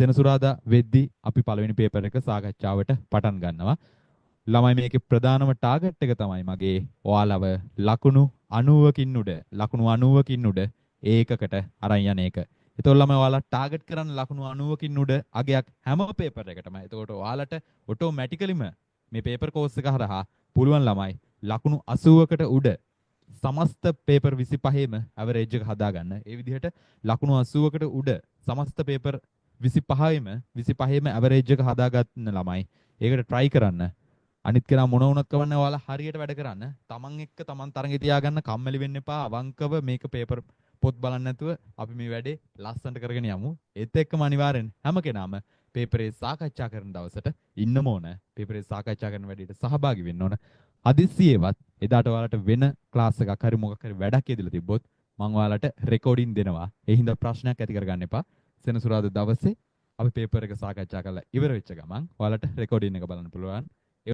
සෙනසුරාදා වෙද්දී අපි පළවෙනි පේපර් එක සාකච්ඡාවට පටන් ගන්නවා. ළමයි මේකේ ප්‍රධානම ටාගට් එක තමයි මගේ ඔයාලව ලකුණු 90කින් උඩ ලකුණු 90කින් උඩ ඒකකට අරන් යන එක. ඒතකොට ළමයි ඔයාලා ටාගට් කරන්න ලකුණු 90කින් උඩ අගයක් හැම පේපර් එකටම. ඒතකොට ඔයාලට ඔටෝමැටිකලිම මේ පේපර් කෝස් එක හරහා පුළුවන් ළමයි ලකුණු 80කට උඩ සමස්ත පේපර් 25ෙම ඇවරේජ් එක හදාගන්න. ඒ විදිහට ලකුණු 80කට උඩ සමස්ත පේපර් 25ෙම ඇවරේජ් එක හදාගන්න ළමයි. ඒකට try කරන්න. අනිත් කෙනා මොන වුණත් කවන්නේ ඔයාලා හරියට වැඩ කරන්න. තමන් එක්ක තමන් තරඟේ තියාගන්න කම්මැලි වෙන්න එපා. අවංකව මේක පේපර් පොත් බලන්න නැතුව අපි මේ වැඩේ ලස්සනට කරගෙන යමු. ඒත් එක්කම අනිවාර්යෙන් හැම කෙනාම පේපරේ සාකච්ඡා කරන දවසට ඉන්නම ඕන. පේපරේ සාකච්ඡා කරන වැඩේට සහභාගී වෙන්න ඕන. හදිස්සියේවත් එදාට ඔයාලට වෙන ක්ලාස් එකක් හරි මොකක් හරි වැඩක් ඉදලා තිබ්බොත් මම ඔයාලට රෙකෝඩින් දෙනවා. ඒ හින්දා ප්‍රශ්නයක් ඇති කරගන්න එපා. සෙනසුරාදා දවසේ අපි පේපර් එක සාකච්ඡා කරලා ඉවර වෙච්ච ගමන් ඔයාලට රෙකෝඩින් එක බලන්න පුළුවන්.